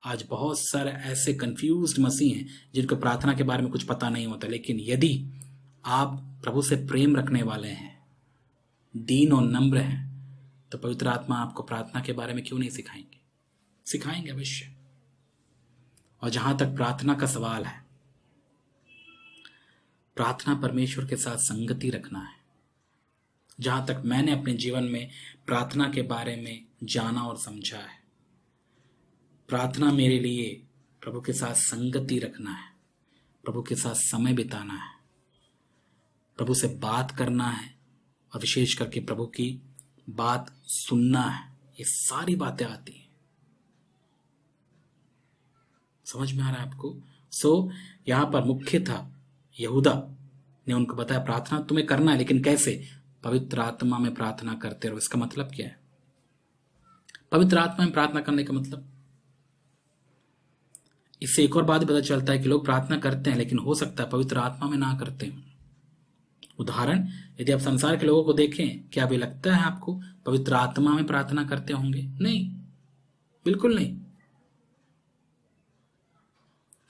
आज बहुत सारे ऐसे कंफ्यूज्ड मसीह हैं जिनको प्रार्थना के बारे में कुछ पता नहीं होता, लेकिन यदि आप प्रभु से प्रेम रखने वाले हैं, दीन और नम्र हैं, तो पवित्र आत्मा आपको प्रार्थना के बारे में क्यों नहीं सिखाएंगे? सिखाएंगे अवश्य। और जहां तक प्रार्थना का सवाल है, प्रार्थना परमेश्वर के साथ संगति रखना है। जहां तक मैंने अपने जीवन में प्रार्थना के बारे में जाना और समझा है, प्रार्थना मेरे लिए प्रभु के साथ संगति रखना है, प्रभु के साथ समय बिताना है, प्रभु से बात करना है और विशेष करके प्रभु की बात सुनना है। ये सारी बातें आती हैं। समझ में आ रहा है आपको? यहां पर मुख्य था यहूदा ने उनको बताया प्रार्थना तुम्हें करना है, लेकिन कैसे? पवित्र आत्मा में प्रार्थना करते रहो। इसका मतलब क्या है? पवित्र आत्मा में प्रार्थना करने का मतलब, इससे एक और बात पता चलता है कि लोग प्रार्थना करते हैं लेकिन हो सकता है पवित्र आत्मा में ना करते हैं। उदाहरण, यदि आप संसार के लोगों को देखें, क्या अभी लगता है आपको पवित्र आत्मा में प्रार्थना करते होंगे? नहीं, बिल्कुल नहीं।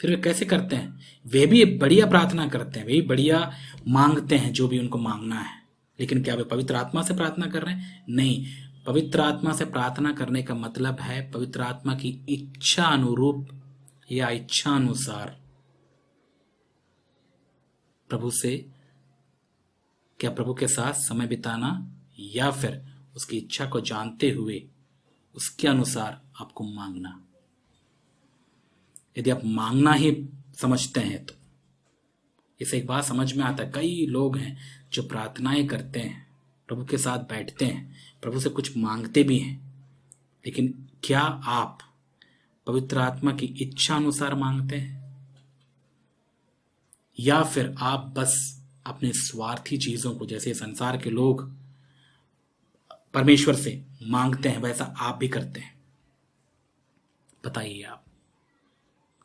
फिर वे कैसे करते हैं? वे भी बढ़िया प्रार्थना करते हैं, वे भी बढ़िया मांगते हैं जो भी उनको मांगना है, लेकिन क्या वे पवित्र आत्मा से प्रार्थना कर रहे हैं? नहीं। पवित्र आत्मा से प्रार्थना करने का मतलब है पवित्र आत्मा की इच्छा अनुरूप या इच्छा अनुसार प्रभु से, क्या प्रभु के साथ समय बिताना, या फिर उसकी इच्छा को जानते हुए उसके अनुसार आपको मांगना। यदि आप मांगना ही समझते हैं तो इसे एक बात समझ में आता है, कई लोग हैं जो प्रार्थनाएं करते हैं, प्रभु के साथ बैठते हैं, प्रभु से कुछ मांगते भी हैं, लेकिन क्या आप पवित्र आत्मा की इच्छा अनुसार मांगते हैं, या फिर आप बस अपने स्वार्थी चीजों को, जैसे संसार के लोग परमेश्वर से मांगते हैं वैसा आप भी करते हैं? बताइए, आप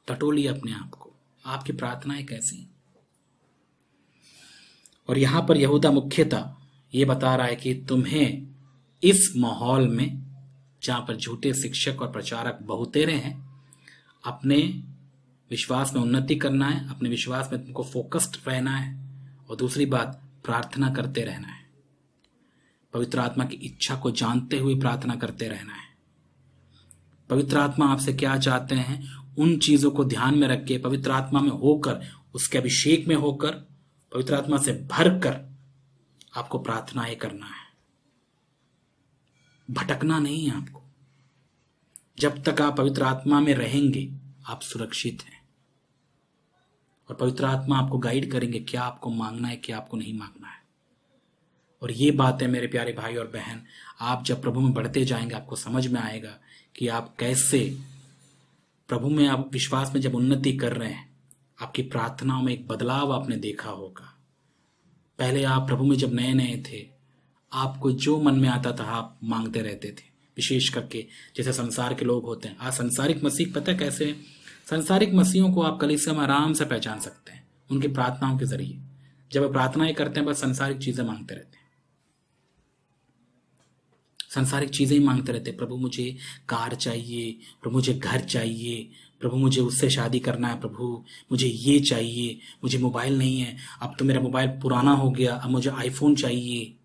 टटोलिए अपने आप को, आपकी प्रार्थनाएं कैसी? और यहां पर यहूदा मुख्यतः ये बता रहा है कि तुम्हें इस माहौल में जहां पर झूठे शिक्षक और प्रचारक बहुतेरे हैं, अपने विश्वास में उन्नति करना है, अपने विश्वास में तुमको फोकस्ड रहना है, और दूसरी बात प्रार्थना करते रहना है, पवित्र आत्मा की इच्छा को जानते हुए प्रार्थना करते रहना है। पवित्र आत्मा आपसे क्या चाहते हैं, उन चीजों को ध्यान में रख के पवित्र आत्मा में होकर, उसके अभिषेक में होकर, पवित्र आत्मा से भरकर आपको प्रार्थनाएं करना है। भटकना नहीं है आपको। जब तक आप पवित्र आत्मा में रहेंगे आप सुरक्षित हैं, और पवित्र आत्मा आपको गाइड करेंगे क्या आपको मांगना है, क्या आपको नहीं मांगना है। और ये बातें मेरे प्यारे भाई और बहन, आप जब प्रभु में बढ़ते जाएंगे आपको समझ में आएगा कि आप कैसे प्रभु में, आप विश्वास में जब उन्नति कर रहे हैं, आपकी प्रार्थनाओं में एक बदलाव आपने देखा होगा। पहले आप प्रभु में जब नए नए थे, आपको जो मन में आता था आप मांगते रहते थे, विशेष करके जैसे संसार के लोग होते हैं। आज संसारिक मसीह, पता है कैसे? संसारिक मसीहों को आप कलीसिया में आराम से पहचान सकते हैं उनकी प्रार्थनाओं के जरिए। जब वे प्रार्थनाएं करते हैं बस संसारिक चीजें मांगते रहते हैं, संसारिक चीजें ही मांगते रहते हैं। प्रभु मुझे कार चाहिए, प्रभु मुझे घर चाहिए, प्रभु मुझे उससे शादी करना है, प्रभु मुझे ये चाहिए, मुझे मोबाइल नहीं है, अब तो मेरा मोबाइल पुराना हो गया, अब मुझे आईफोन चाहिए।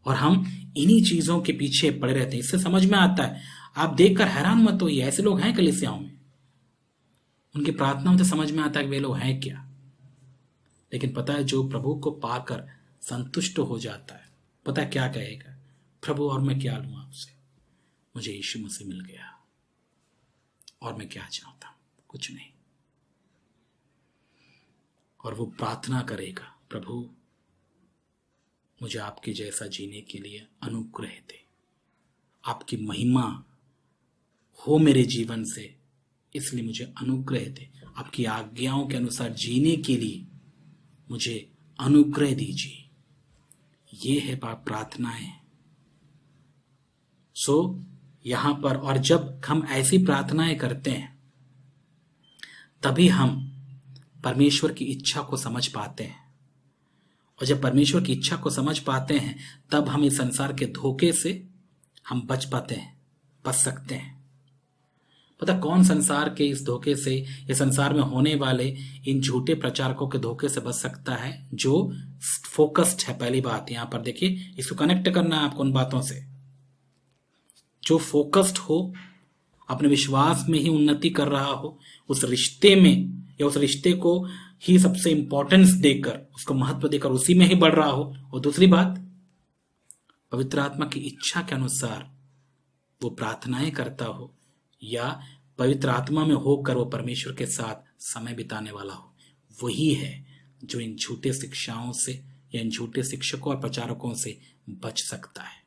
और हम इन्हीं चीजों के पीछे पड़े रहते हैं। इससे समझ में आता है, आप देखकर हैरान मत होइए, ऐसे लोग हैं कलीसियाओं में। उनकी प्रार्थनाओं से समझ में आता है कि वे लोग हैं क्या। लेकिन पता है, जो प्रभु को पाकर संतुष्ट हो जाता है, पता है क्या कहेगा? प्रभु और मैं क्या लूं आपसे, मुझे यीशु मसीह मिल गया, और मैं क्या चाहता हूं? कुछ नहीं। और वो प्रार्थना करेगा, प्रभु मुझे आपके जैसा जीने के लिए अनुग्रह दे, आपकी महिमा हो मेरे जीवन से, इसलिए मुझे अनुग्रह दे, आपकी आज्ञाओं के अनुसार जीने के लिए मुझे अनुग्रह दीजिए। ये है प्रार्थनाएं। यहां पर, और जब हम ऐसी प्रार्थनाएं करते हैं तभी हम परमेश्वर की इच्छा को समझ पाते हैं, और जब परमेश्वर की इच्छा को समझ पाते हैं तब हम इस संसार के धोखे से हम बच पाते हैं, बच सकते हैं। पता कौन संसार के इस धोखे से या संसार में होने वाले इन झूठे प्रचारकों के धोखे से बच सकता है? जो फोकस्ड है। पहली बात यहां पर देखिए, इसको कनेक्ट करना है आपको उन बातों से। जो फोकस्ड हो, अपने विश्वास में ही उन्नति कर रहा हो, उस रिश्ते में या उस रिश्ते को ही सबसे इंपॉर्टेंस देकर, उसको महत्व देकर उसी में ही बढ़ रहा हो। और दूसरी बात, पवित्र आत्मा की इच्छा के अनुसार वो प्रार्थनाएं करता हो या पवित्र आत्मा में होकर वो परमेश्वर के साथ समय बिताने वाला हो, वही है जो इन झूठे शिक्षाओं से या इन झूठे शिक्षकों और प्रचारकों से बच सकता है।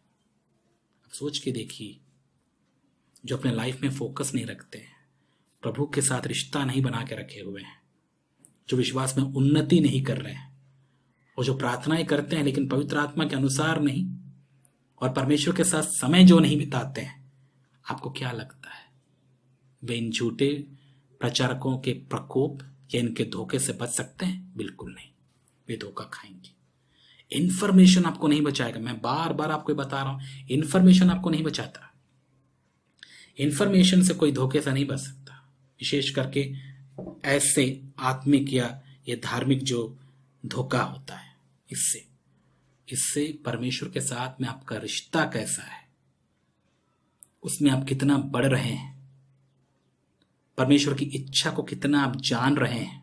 अब सोच के देखिए, जो अपने लाइफ में फोकस नहीं रखते हैं, प्रभु के साथ रिश्ता नहीं बना के रखे हुए हैं, जो विश्वास में उन्नति नहीं कर रहे हैं, और जो प्रार्थनाएं करते हैं लेकिन पवित्र आत्मा के अनुसार नहीं, और परमेश्वर के साथ समय जो नहीं बिताते हैं, आपको क्या लगता है वे इन झूठे प्रचारकों के प्रकोप या इनके धोखे से बच सकते हैं? बिल्कुल नहीं, वे धोखा खाएंगे। इंफॉर्मेशन आपको नहीं बचाएगा। मैं बार बार आपको बता रहा हूं, इंफॉर्मेशन आपको नहीं बचाता। इंफॉर्मेशन से कोई धोखे से नहीं बच सकता, विशेष करके ऐसे आत्मिक या ये धार्मिक जो धोखा होता है। इससे परमेश्वर के साथ में आपका रिश्ता कैसा है, उसमें आप कितना बढ़ रहे हैं, परमेश्वर की इच्छा को कितना आप जान रहे हैं,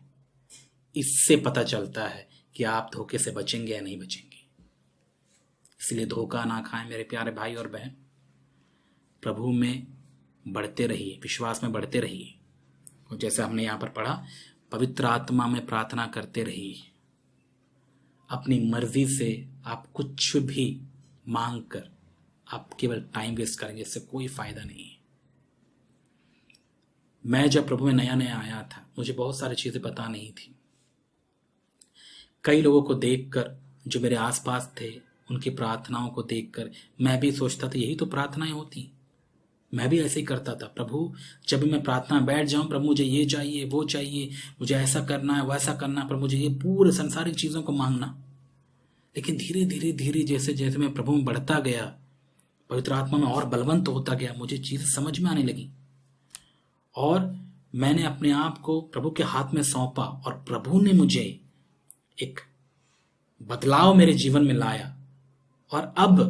इससे पता चलता है कि आप धोखे से बचेंगे या नहीं बचेंगे। इसलिए धोखा ना खाएं मेरे प्यारे भाई और बहन। प्रभु में बढ़ते रहिए, विश्वास में बढ़ते रहिए, और जैसे हमने यहां पर पढ़ा, पवित्र आत्मा में प्रार्थना करते रहिए। अपनी मर्जी से आप कुछ भी मांग कर आप केवल टाइम वेस्ट करेंगे, इससे कोई फायदा नहीं है। मैं जब प्रभु में नया नया आया था, मुझे बहुत सारी चीजें पता नहीं थी। कई लोगों को देखकर, जो मेरे आसपास थे, उनकी प्रार्थनाओं को देखकर मैं भी सोचता था यही तो प्रार्थनाएं होती। मैं भी ऐसे ही करता था। प्रभु, जब भी मैं प्रार्थना बैठ जाऊं, प्रभु मुझे ये चाहिए, वो चाहिए, मुझे ऐसा करना है, वैसा करना है, प्रभु मुझे ये पूरे संसारिक चीजों को मांगना। लेकिन धीरे धीरे धीरे जैसे जैसे मैं प्रभु में बढ़ता गया, पवित्र आत्मा में और बलवंत होता गया, मुझे चीजें समझ में आने लगी और मैंने अपने आप को प्रभु के हाथ में सौंपा और प्रभु ने मुझे एक बदलाव मेरे जीवन में लाया। और अब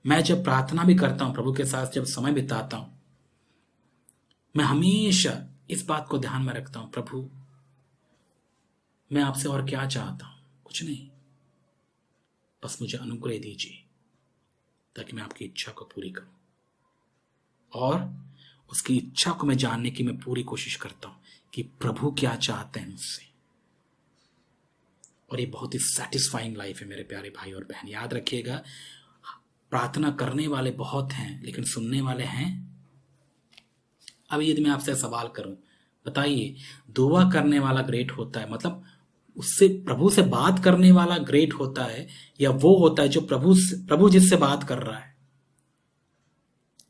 मैं जब प्रार्थना भी करता हूं, प्रभु के साथ जब समय बिताता हूं, मैं हमेशा इस बात को ध्यान में रखता हूं, प्रभु मैं आपसे और क्या चाहता हूं? कुछ नहीं, बस मुझे अनुग्रह दीजिए ताकि मैं आपकी इच्छा को पूरी करूं। और उसकी इच्छा को मैं जानने की मैं पूरी कोशिश करता हूं कि प्रभु क्या चाहते हैं मुझसे। और ये बहुत ही सेटिस्फाइंग लाइफ है मेरे प्यारे भाई और बहन। याद रखिएगा, प्रार्थना करने वाले बहुत हैं लेकिन सुनने वाले हैं। अब यदि मैं आपसे सवाल करूं, बताइए, दुआ करने वाला ग्रेट होता है, मतलब उससे प्रभु से बात करने वाला ग्रेट होता है, या वो होता है जो प्रभु जिससे बात कर रहा है?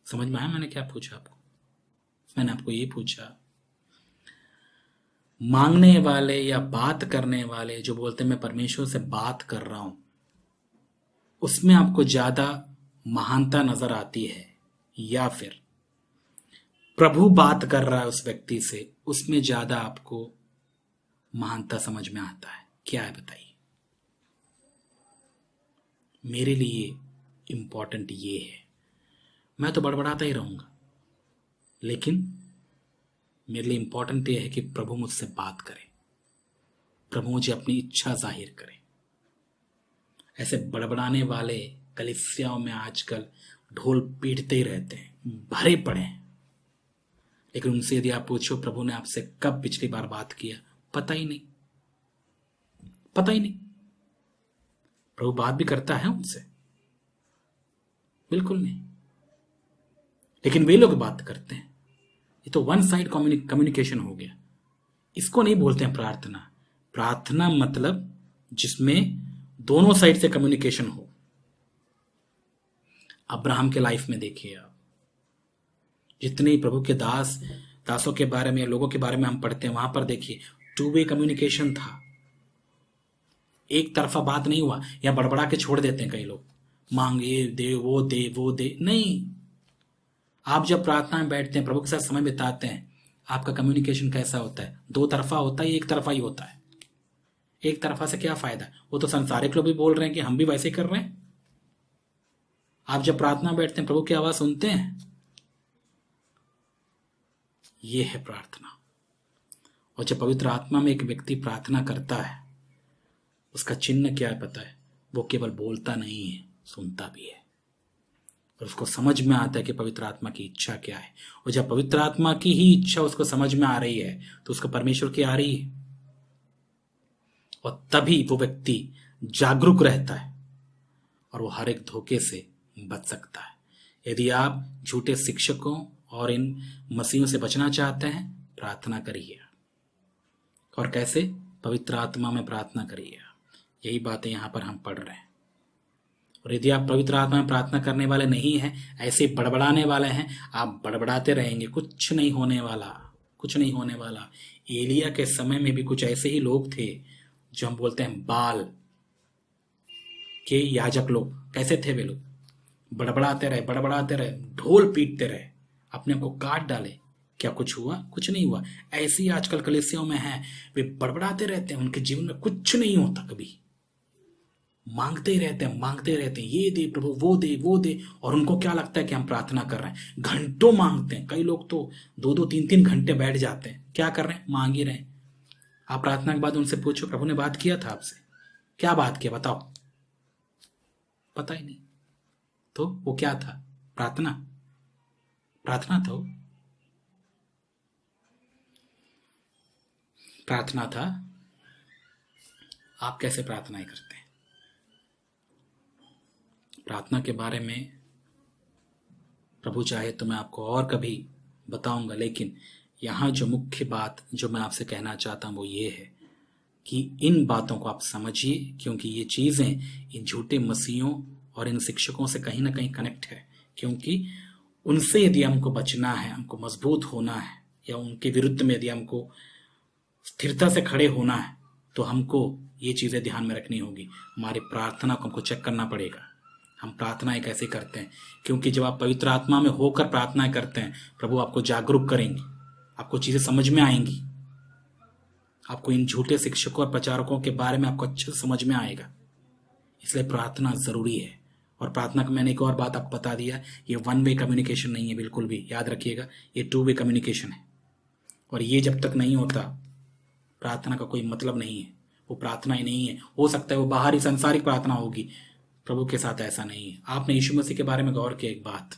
समझ में आया मैंने क्या पूछा आपको? मैंने आपको ये पूछा, मांगने वाले या बात करने वाले जो बोलते हैं मैं परमेश्वर से बात कर रहा हूं, उसमें आपको ज्यादा महानता नजर आती है, या फिर प्रभु बात कर रहा है उस व्यक्ति से, उसमें ज्यादा आपको महानता समझ में आता है? क्या है बताइए। मेरे लिए इंपॉर्टेंट ये है, मैं तो बड़बड़ाता ही रहूंगा, लेकिन मेरे लिए इंपॉर्टेंट ये है कि प्रभु मुझसे बात करे, प्रभु मुझे अपनी इच्छा जाहिर करे। ऐसे बड़बड़ाने वाले कलीसियाओं में आजकल ढोल पीटते ही रहते हैं, भरे पड़े हैं, लेकिन उनसे यदि आप पूछो प्रभु ने आपसे कब पिछली बार बात किया, पता ही नहीं, पता ही नहीं। प्रभु बात भी करता है उनसे? बिल्कुल नहीं। लेकिन वे लोग बात करते हैं, ये तो वन साइड कम्युनिकेशन हो गया। इसको नहीं बोलते हैं प्रार्थना। प्रार्थना मतलब जिसमें दोनों साइड से कम्युनिकेशन हो। अब्राहम के लाइफ में देखिए आप, जितने प्रभु के दासों के बारे में, लोगों के बारे में हम पढ़ते हैं, वहां पर देखिए 2 वे कम्युनिकेशन था। एक तरफा बात नहीं हुआ, या बड़बड़ा के छोड़ देते हैं कई लोग, मांग ये दे वो दे वो दे, नहीं। आप जब प्रार्थना में बैठते हैं, प्रभु के साथ समय बिताते हैं, आपका कम्युनिकेशन कैसा होता है? दो तरफा होता है, एक तरफा ही होता है? एक तरफा से क्या फायदा? वो तो संसारिक लोग भी बोल रहे हैं कि हम भी वैसे कर रहे हैं। आप जब प्रार्थना में बैठते हैं, प्रभु की आवाज सुनते हैं। ये है प्रार्थना। और जब पवित्र आत्मा में एक व्यक्ति प्रार्थना करता है, उसका चिन्ह क्या है पता है? वो केवल बोलता नहीं है, सुनता भी है। और उसको समझ में आता है कि पवित्र आत्मा की इच्छा क्या है। और जब पवित्र आत्मा की ही इच्छा उसको समझ में आ रही है, तो उसको परमेश्वर की आ रही है। और तभी वो व्यक्ति जागरूक रहता है और वो हर एक धोखे से बच सकता है। यदि आप झूठे शिक्षकों और इन मसीहों से बचना चाहते हैं, प्रार्थना करिए। और कैसे? पवित्र आत्मा में प्रार्थना करिए। यही बातें यहां पर हम पढ़ रहे हैं। और यदि आप पवित्र आत्मा में प्रार्थना करने वाले नहीं हैं, ऐसे बड़बड़ाने वाले हैं, आप बड़बड़ाते रहेंगे, कुछ नहीं होने वाला, कुछ नहीं होने वाला। एलिया के समय में भी कुछ ऐसे ही लोग थे जो हम बोलते हैं बाल के याजक लोग। कैसे थे वे लोग? बड़बड़ाते रहे, बड़बड़ाते रहे, ढोल पीटते रहे, अपने आप को काट डाले। क्या कुछ हुआ? कुछ नहीं हुआ। ऐसे ही आजकल कलीसियाओं में है, वे बड़बड़ाते रहते हैं, उनके जीवन में कुछ नहीं होता। कभी मांगते ही रहते हैं, मांगते रहते हैं, ये दे प्रभु, वो दे, वो दे। और उनको क्या लगता है कि हम प्रार्थना कर रहे हैं। घंटों मांगते हैं। कई लोग तो 2-2, 3-3 घंटे बैठ जाते हैं। क्या कर रहे हैं? मांग ही रहे हैं। आप प्रार्थना के बाद उनसे पूछो, प्रभु ने बात किया था आपसे? क्या बात किया बताओ? पता ही नहीं। तो वो क्या था? प्रार्थना? प्रार्थना था वो? प्रार्थना था? आप कैसे प्रार्थनाएं करते हैं? प्रार्थना के बारे में प्रभु चाहे तो मैं आपको और कभी बताऊंगा, लेकिन यहाँ जो मुख्य बात जो मैं आपसे कहना चाहता हूँ वो ये है कि इन बातों को आप समझिए, क्योंकि ये चीज़ें इन झूठे मसीहों और इन शिक्षकों से कहीं ना कहीं कनेक्ट है। क्योंकि उनसे यदि हमको बचना है, हमको मजबूत होना है, या उनके विरुद्ध में यदि हमको स्थिरता से खड़े होना है, तो हमको ये चीज़ें ध्यान में रखनी होगी। हमारी प्रार्थना को हमको चेक करना पड़ेगा। हम प्रार्थनाएं कैसे करते हैं? क्योंकि जब आप पवित्र आत्मा में होकर प्रार्थनाएं करते हैं, प्रभु आपको जागरूक करेंगे, आपको चीज़ें समझ में आएंगी, आपको इन झूठे शिक्षकों और प्रचारकों के बारे में आपको अच्छे से समझ में आएगा। इसलिए प्रार्थना ज़रूरी है। और प्रार्थना का मैंने एक और बात आपको बता दिया, ये 1 वे कम्युनिकेशन नहीं है, बिल्कुल भी याद रखिएगा, ये 2 वे कम्युनिकेशन है। और ये जब तक नहीं होता, प्रार्थना का कोई मतलब नहीं है। वो प्रार्थना ही नहीं है। हो सकता है वो बाहरी सांसारिक प्रार्थना होगी, प्रभु के साथ ऐसा नहीं है। आपने यीशु मसीह के बारे में गौर किया एक बात,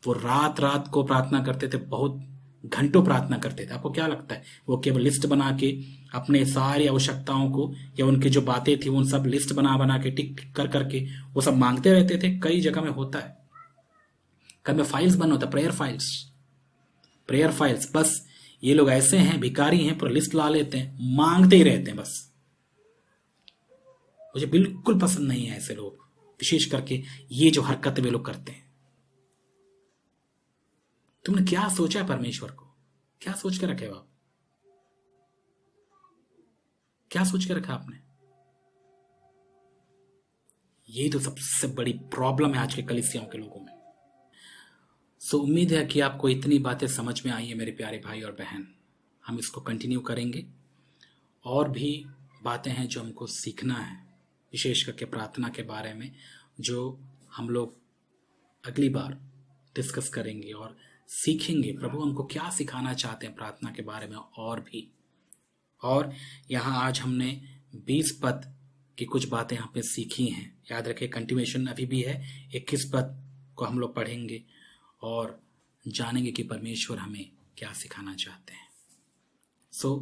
वो रात रात को प्रार्थना करते थे, बहुत घंटों प्रार्थना करते थे। आपको क्या लगता है वो केवल लिस्ट बना के अपने सारी आवश्यकताओं को, या उनकी जो बातें थी, उन सब लिस्ट बना बना के टिक टिक कर करके वो सब मांगते रहते थे? कई जगह में होता है, कई में फाइल्स बना होता है, प्रेयर फाइल्स, प्रेयर फाइल्स। बस ये लोग ऐसे हैं, भिखारी हैं, पर लिस्ट ला लेते हैं, मांगते ही रहते हैं बस। मुझे बिल्कुल पसंद नहीं है ऐसे लोग, विशेष करके ये जो हरकत वे लोग करते हैं। तुमने क्या सोचा है परमेश्वर को? क्या सोच के रखे हो आप? क्या सोच के रखा आपने? यही तो सबसे बड़ी प्रॉब्लम है आज के कलीसियाओं के लोगों में। सो उम्मीद है कि आपको इतनी बातें समझ में आई है मेरे प्यारे भाई और बहन। हम इसको कंटिन्यू करेंगे। और भी बातें हैं जो हमको सीखना है, विशेष करके प्रार्थना के बारे में, जो हम लोग अगली बार डिस्कस करेंगे और सीखेंगे प्रभु हमको क्या सिखाना चाहते हैं प्रार्थना के बारे में और भी। और यहाँ आज हमने 20 पद की कुछ बातें यहाँ पे सीखी हैं। याद रखें, कंटिन्यूएशन अभी भी है। 21 पद को हम लोग पढ़ेंगे और जानेंगे कि परमेश्वर हमें क्या सिखाना चाहते हैं। सो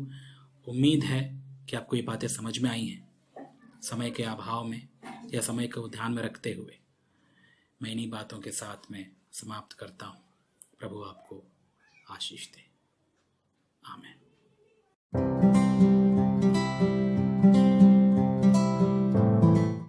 उम्मीद है कि आपको ये बातें समझ में आई हैं। समय के अभाव में या समय को ध्यान में रखते हुए मैं इन्हीं बातों के साथ में समाप्त करता हूँ। प्रभु आपको आशीष दे। आमीन।